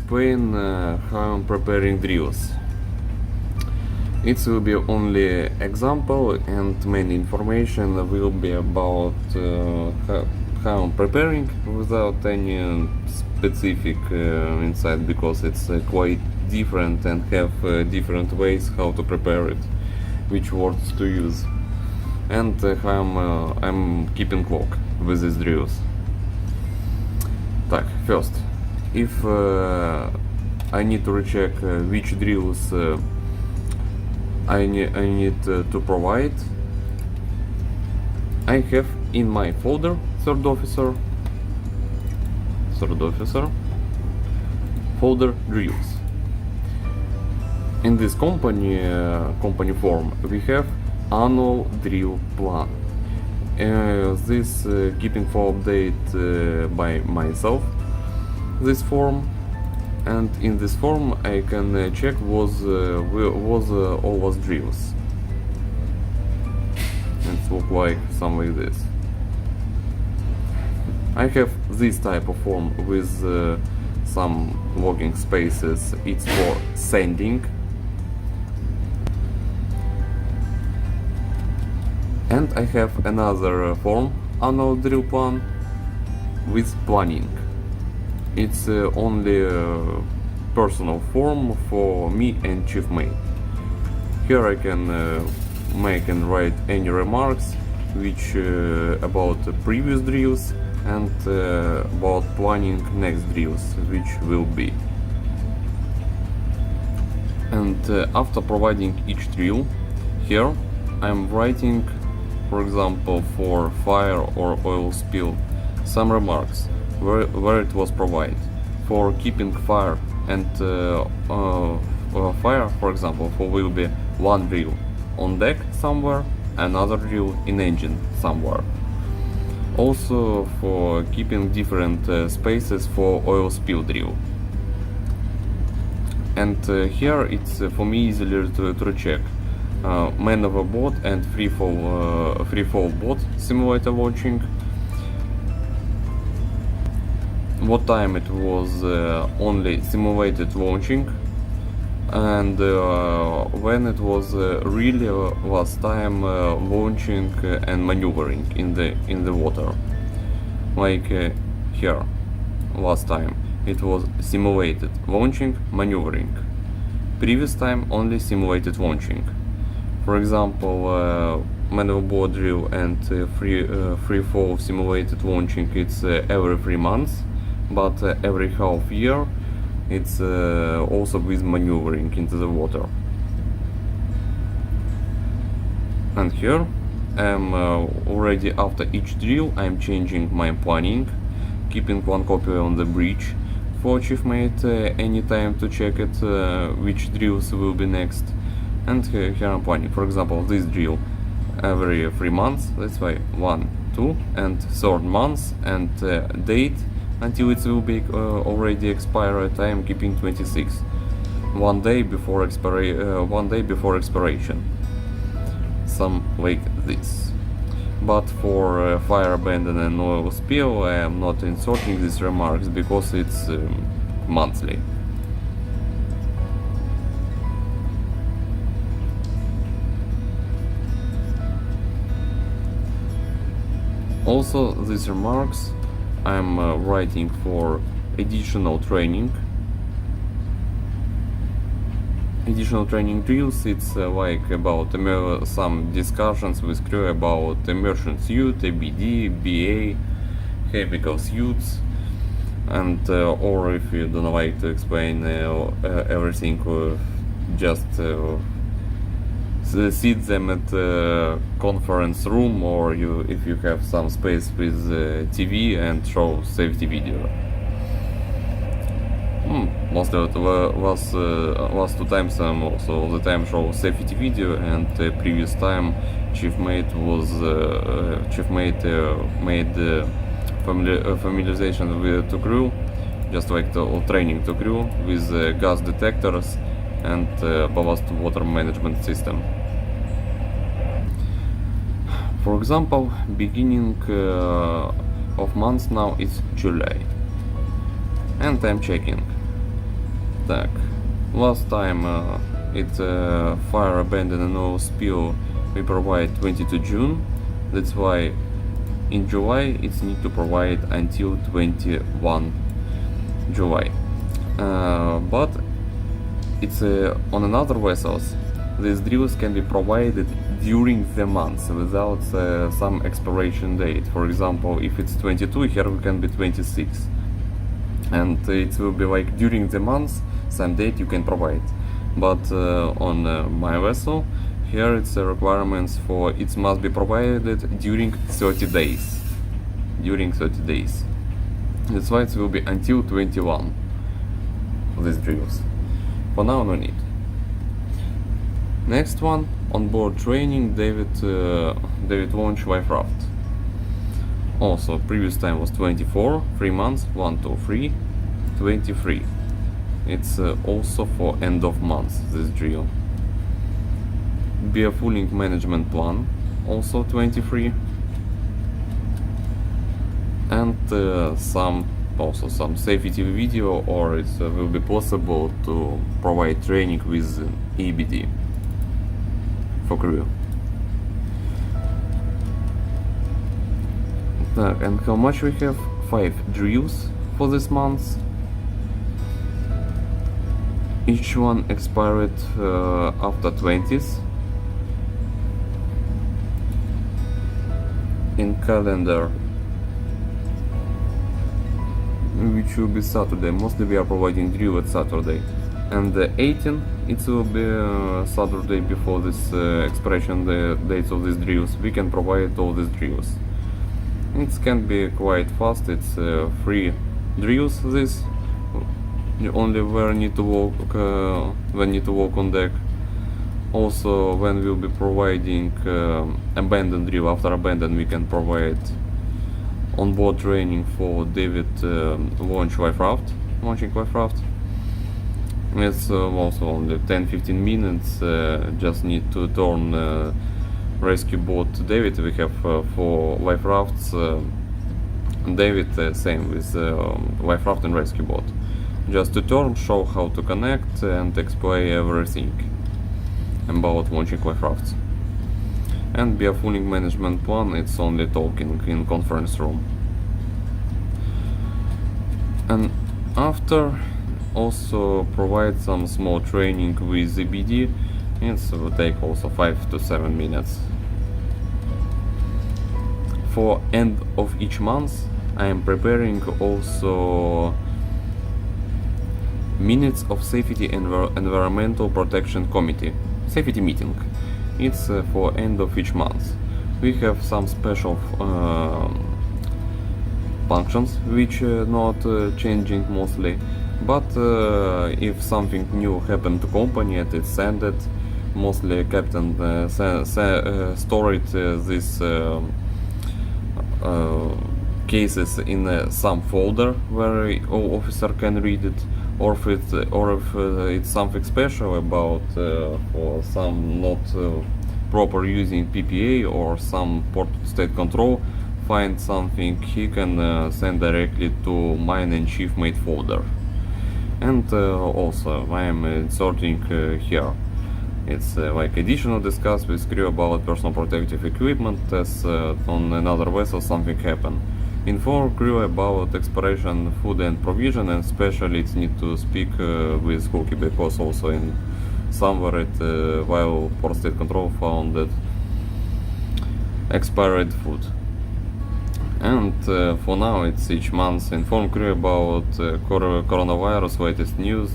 explain how I'm preparing drills. It will be only example, and main information will be about how I'm preparing without any specific insight, because it's quite different and have different ways how to prepare it, which words to use, and how I'm keeping clock with these drills. Так, first, if I need to recheck which drills I need to provide, I have in my folder third officer folder drills. In this company form we have annual drill plan. This keeping for update by myself, this form, and in this form I can check was all drills. It look like something like this. I have this type of form with some logging spaces. It's for sending. And I have another form, annual drill plan, with planning. It's only a personal form for me and chief mate. Here I can make and write any remarks which about previous drills and about planning next drills, which will be. And after providing each drill, here I'm writing, for example, for fire or oil spill, some remarks where it was provided. For keeping fire and fire, for example, will be one drill on deck somewhere, another drill in engine somewhere. Also for keeping different spaces for oil spill drill. And here it's for me easier to check man overboard and free fall boat simulator launching, what time it was only simulated launching, and when it was really last time launching and maneuvering in the water. Like here, last time it was simulated launching, maneuvering. Previous time only simulated launching. For example, man overboard drill and free fall simulated launching, it's every 3 months, but every half year it's also with maneuvering into the water. And here I'm already after each drill I'm changing my planning, keeping one copy on the bridge for chief mate anytime to check it which drills will be next. And here I'm planning, for example, this drill every 3 months, that's why 1, 2 and third month, and date until it will be already expired. I am keeping 26, 1 day before expiration, some like this. But for fire abandon and oil spill I am not inserting these remarks because it's monthly. Also these remarks I'm writing for additional training drills. It's like about some discussions with crew about immersion suit, ABD, BA, chemical suits, and or if you don't like to explain everything, just sit them at conference room, or if you have some space with TV and show safety video. Most of the last 2 times I'm also all the time show safety video, and previous time chief mate made familiarization with to crew, just like training to crew with gas detectors and ballast water management system. For example, beginning of month now is July, and I'm checking Так, last time fire abandon and oil spill we provide 22 June, that's why in July it's need to provide until 21 July. But it's on another vessels these drills can be provided during the month without some expiration date. For example, if it's 22, here we can be 26, and it will be like during the month some date you can provide. But on my vessel here it's a requirements for it must be provided during 30 days. That's why it will be until 21 these drills. For now, no need. Next one, onboard training, David launch life raft. Also, previous time was 24, 3 months, 1, 2, 3, 23. It's also for end of month, this drill. Beer fooling management plan, also 23. And some safety video, or it will be possible to provide training with EBD for crew. And how much we have? 5 drills for this month. Each one expired after 20th. In calendar, which will be Saturday. Mostly we are providing drill at Saturday. And the 18, it will be Saturday before this expiration the dates of these drills. We can provide all these drills. It can be quite fast. It's 3 drills. This you only where need to walk when need to walk on deck. Also, when we'll be providing abandon drill, after abandon we can provide onboard training for David launching life raft. It's also only 10-15 minutes. Just need to turn rescue boat to David. We have for life rafts David same with life raft and rescue boat. Just to turn, show how to connect and explain everything about launching life rafts. And beer fooling management plan, it's only talking in conference room. And after also provide some small training with EBD. It will take also 5 to 7 minutes. For end of each month I am preparing also minutes of safety and environmental protection committee safety meeting. It's for end of each month. We have some special functions which not changing mostly, but if something new happened to company and it's ended, mostly captain stored these cases in some folder where all officer can read it, or if it's something special about for some not proper using PPA or some port state control, find something, he can send directly to mine and chief mate folder. And also I am inserting here. It's like additional discuss with crew about personal protective equipment as on another vessel something happened. Inform crew about expiration food and provision, and especially it need to speak with cookie, because also in somewhere it while port state control found that expired food. And for now it's each month inform crew about coronavirus, latest news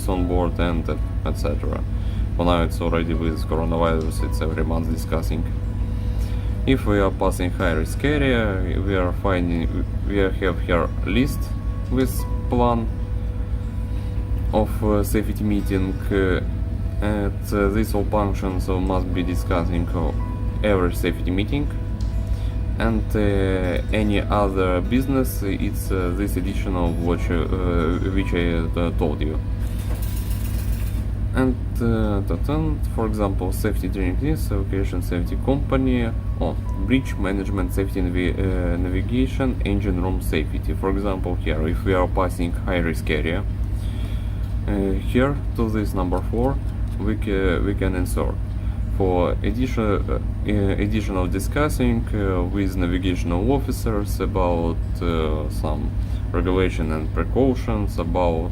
on board, and etc. For now it's already with coronavirus, it's every month discussing. If we are passing high risk area, we have here list with plan of safety meeting, and these all functions must be discussing every safety meeting. And any other business, it's this additional which I told you. And for example, safety training is location safety company, bridge management safety navigation, engine room safety. For example, here if we are passing high risk area, Here to this number 4 we can insert for additional discussing with navigational officers about some regulation and precautions about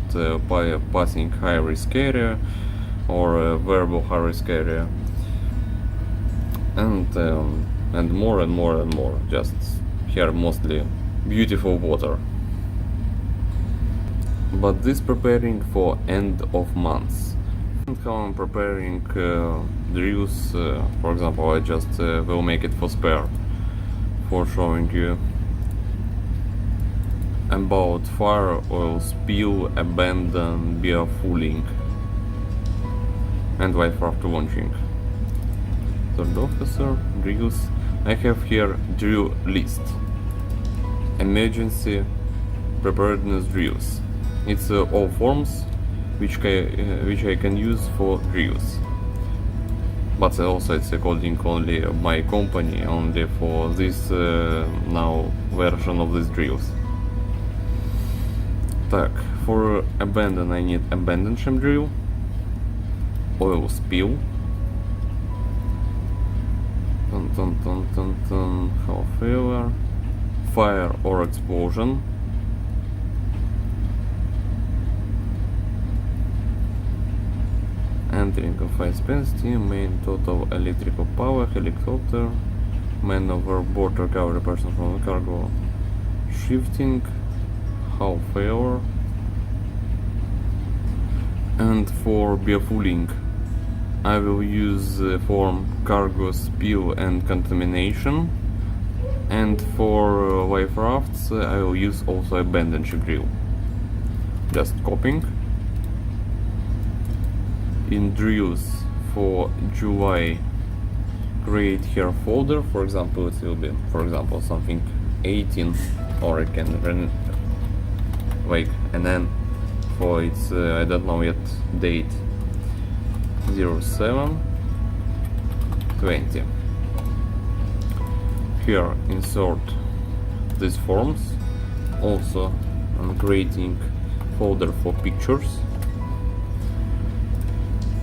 passing high risk area or variable high risk area, and more and more and more. Just here mostly beautiful water. But this preparing for end of months. And how I'm preparing drills, for example, I just will make it for spare, for showing you about fire, oil spill, abandon, beer fooling, and wildcraft launching. Third officer, drills. I have here drill list. Emergency preparedness drills. It's all forms which I can use for drills. But also it's according only my company, only for this now version of these drills. Так, for abandon I need abandon ship drill, oil spill, hull failure, fire or explosion, entering of high speed steam, main total electrical power, helicopter, man overboard recovery person from the cargo, shifting, hull failure. And for befueling I will use form cargo spill and contamination, and for life rafts I will use also abandon ship drill. Just copying. In drills for July, create here folder. For example, it will be, for example, something 18, or I can run like, and then for its I don't know yet date, 07/20. Here insert these forms. Also I'm creating folder for pictures.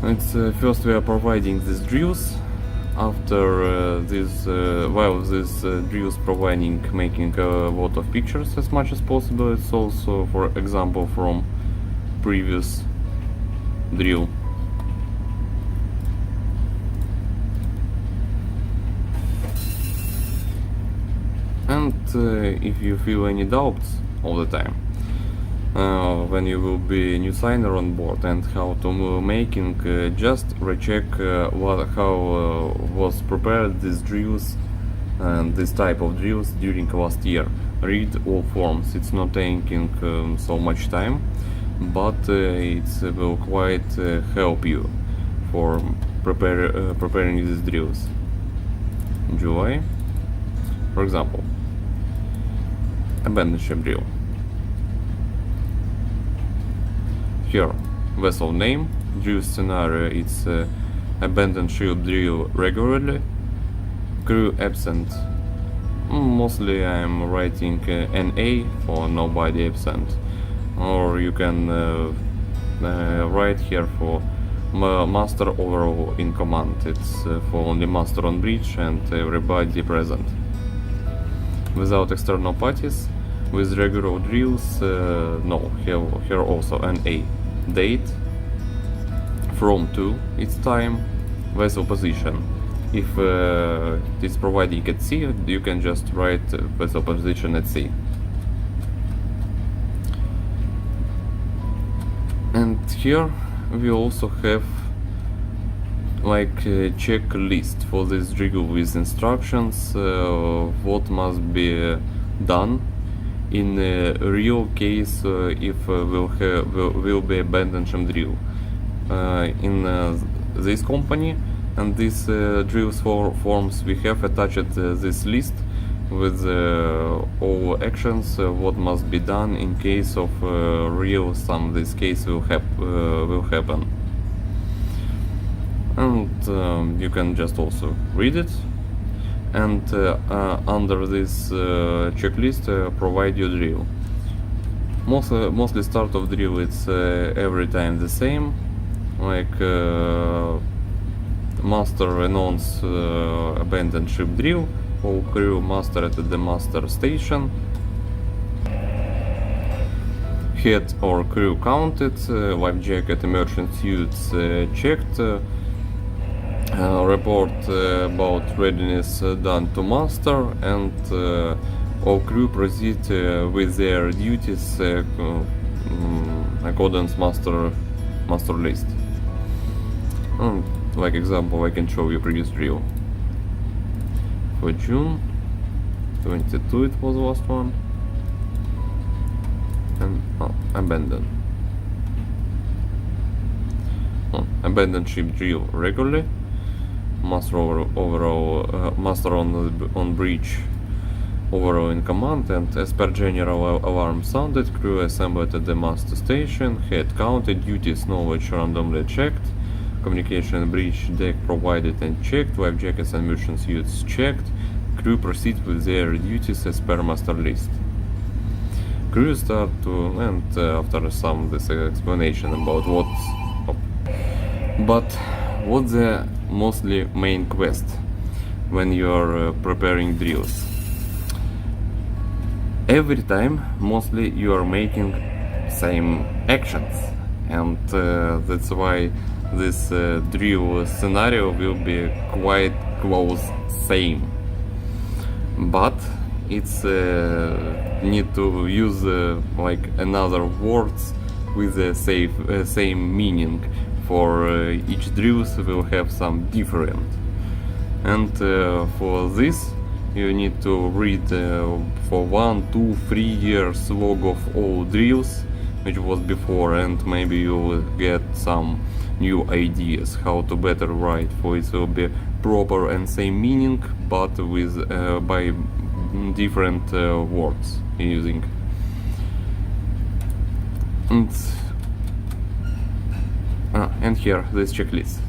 It's first we are providing these drills. After while these drills providing making a lot of pictures as much as possible. It's also, for example, from previous drill. And if you feel any doubts all the time when you will be a new signer on board and how to making, just recheck how was prepared these drills and this type of drills during last year. Read all forms. It's not taking so much time, but it will quite help you for preparing these drills. July, for example, abandon ship drill. Here, vessel name, drill scenario, it's abandoned ship drill regularly, crew absent. Mostly I'm writing NA for nobody absent, or you can write here for master overall in command. It's for only master on bridge and everybody present. Without external parties, with regular drills, no, here also NA. Date, from to, its time, vessel position. If it's providing at sea, you can just write vessel position at sea. And here we also have like a checklist for this drill with instructions what must be done in a real case if will be abandoned ship drill in this company. And these drills forms we have attached this list with all actions what must be done in case of real this case will happen. And you can just also read it, and under this checklist provide your drill. Mostly start of drill it's every time the same, like master announce abandoned ship drill, all crew muster at the master station, head or crew counted, life jacket, emergency suits checked, report about readiness done to master, and all crew proceed with their duties accordance master list. Like example, I can show you previous drill. For June 22 it was the last one. And abandoned. Abandoned ship drill regularly. Master overall, master on bridge overall in command, and as per general alarm sounded, crew assembled at the master station, head counted, duties knowledge randomly checked, communication bridge deck provided and checked, life jackets and mission suits checked, crew proceed with their duties as per master list. Crew start to, and after some this explanation about what's the mostly main quest when you are preparing drills. Every time mostly you are making same actions, and that's why this drill scenario will be quite close same, but it's need to use like another words with the same meaning. For each drills will have some different, and for this you need to read for 1, 2, 3 years log of all drills which was before, and maybe you will get some new ideas how to better write, for it will be proper and same meaning but with by different words using. And here this checklist,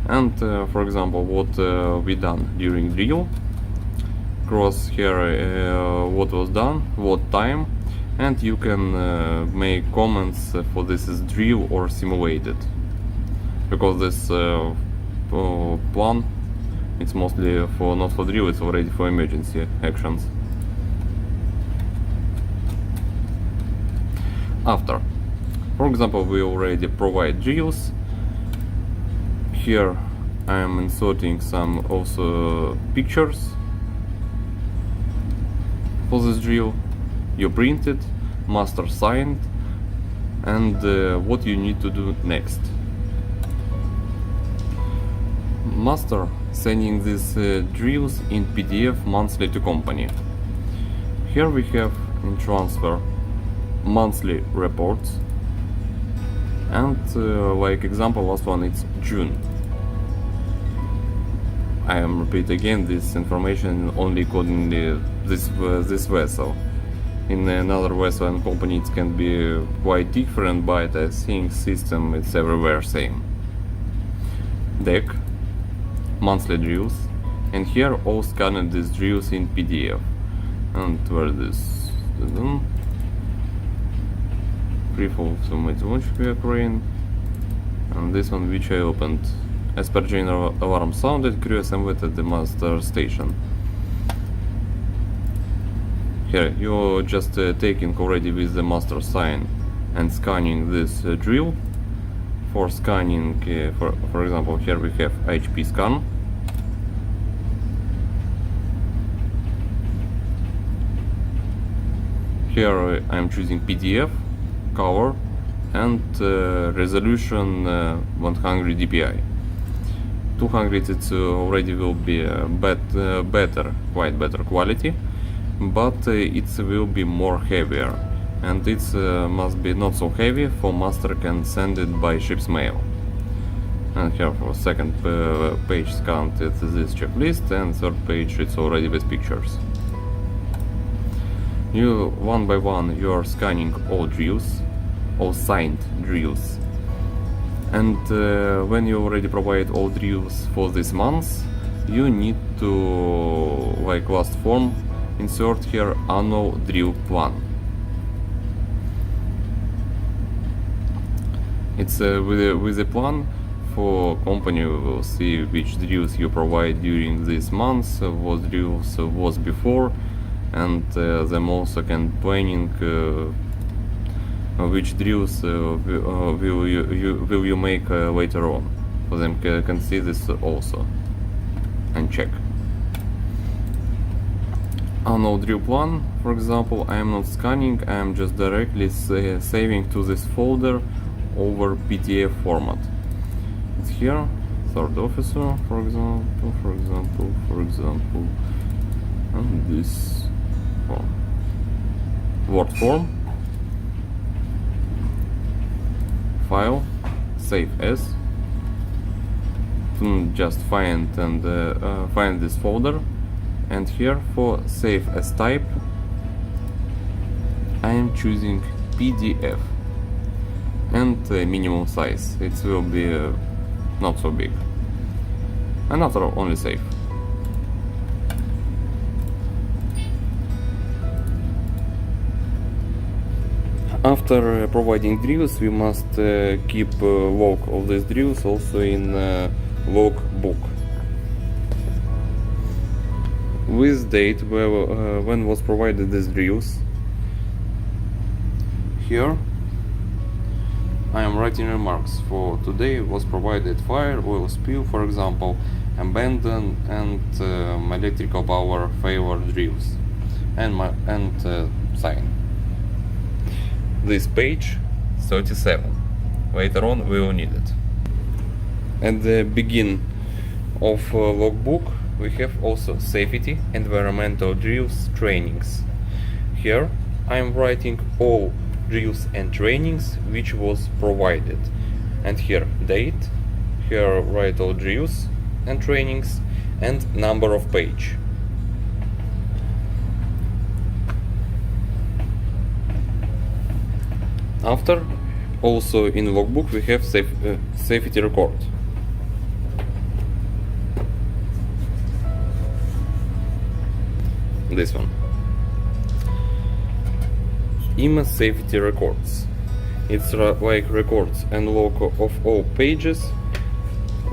and for example what we done during drill, cross here what was done, what time, and you can make comments for this is drill or simulated, because this plan it's mostly for not for drill, it's already for emergency actions. After, for example, we already provide drills. Here I am inserting some also pictures for this drill. You print it, master signed, and what you need to do next. Master sending these drills in PDF monthly to company. Here we have in transfer monthly reports, and like example last one it's June. I am repeat again this information only according to this vessel. In another vessel and company it can be quite different, but I think system it's everywhere same. Deck, monthly drills, and here all scanned these drills in PDF. And where this pre-fall summit launch crane, and this one which I opened. As per general alarm sounded, crew assembled at the master station. Here you're just taking already with the master sign and scanning this drill. For scanning, for example, here we have HP scan. Here I'm choosing PDF, color, and resolution 100 dpi. 200 it already will be quite better quality, but it will be more heavier, and it must be not so heavy for master can send it by ship's mail. And here for second page scanned it's this checklist, and third page it's already with pictures. You one by one you are scanning all drills, all signed drills. And when you already provide all drills for this month, you need to, like last form, insert here annual drill plan. It's with a plan for company. We will see which drills you provide during this month, what drills was before, and them also can planning which drills will you make later on. For them can see this also and check. On no drill plan, for example, I am not scanning, I am just directly saving to this folder over PDF format. It's here, third officer, for example, and this form. Word form, file, save as. Just find this folder, and here for save as type I am choosing PDF and minimum size. It will be not so big, and after only save. After providing drills, we must keep log of these drills also in Logbook with date when was provided these drills. Here I am writing remarks. For today was provided fire, oil spill, for example, abandon and electrical power failure drills, and sign. This page 37. Later on we will need it. At the begin of Logbook we have also safety, environmental drills, trainings. Here I am writing all drills and trainings which was provided, and here date, here write all drills and trainings and number of page. After, also in Logbook we have safety record. This one. IMA safety records. It's like records and log of all pages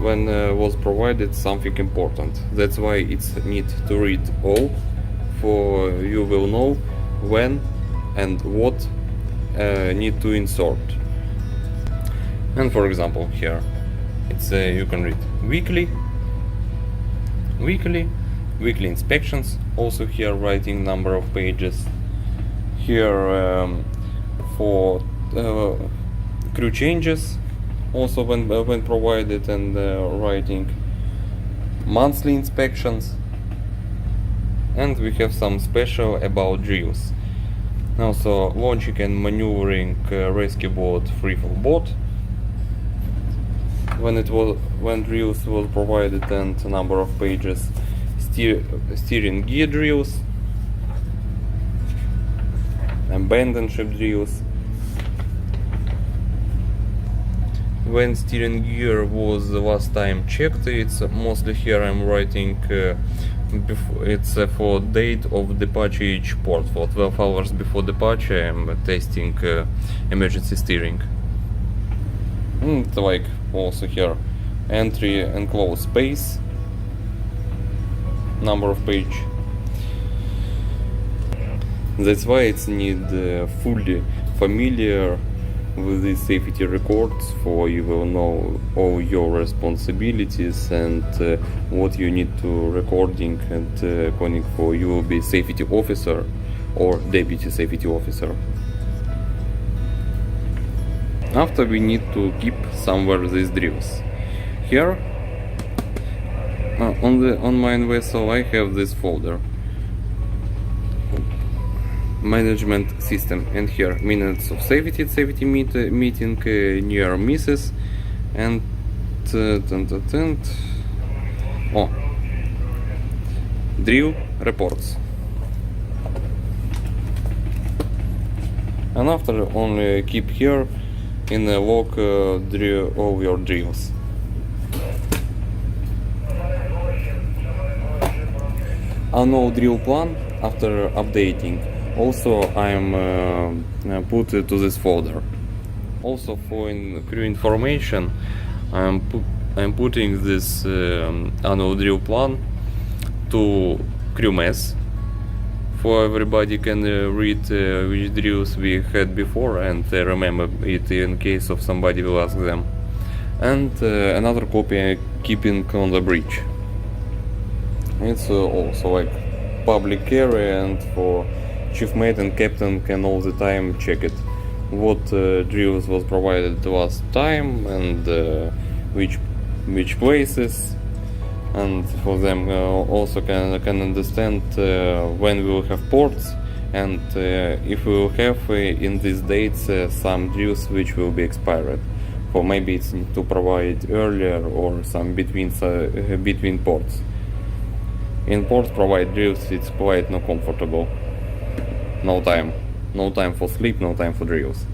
when was provided something important. That's why it's need to read all, for you will know when and what need to insert. And for example here it's you can read weekly inspections, also here writing number of pages. Here for crew changes, also when provided, and writing monthly inspections. And we have some special about drills. Also launching and maneuvering rescue boat, free fall boat. When drills was provided and number of pages. Steering gear drills, abandoned ship drills. When steering gear was the last time checked, it's mostly here I'm writing it's for date of departure each port. For 12 hours before departure I'm testing emergency steering. And like also here entry and close space, number of page. That's why it's need fully familiar with these safety records, for you will know all your responsibilities and what you need to recording, and according for you will be safety officer or deputy safety officer. After we need to keep somewhere these drills. Here on my vessel I have this folder, management system, and here minutes of safety meeting, near misses, and drill reports. And after only keep here in the log drill all your drills. Annual drill plan after updating also I'm put to this folder. Also for crew information, I'm putting this annual drill plan to crew mess, for everybody can read which drills we had before and remember it in case of somebody will ask them. And another copy I'm keeping on the bridge. It's also like public area, and for chief mate and captain can all the time check it. What drills was provided last time and which places, and for them also can understand when we will have ports, and if we will have in these dates some drills which will be expired. For maybe it's to provide earlier or some between ports. In ports provide drills, it's quite not comfortable. No time for sleep, no time for drills.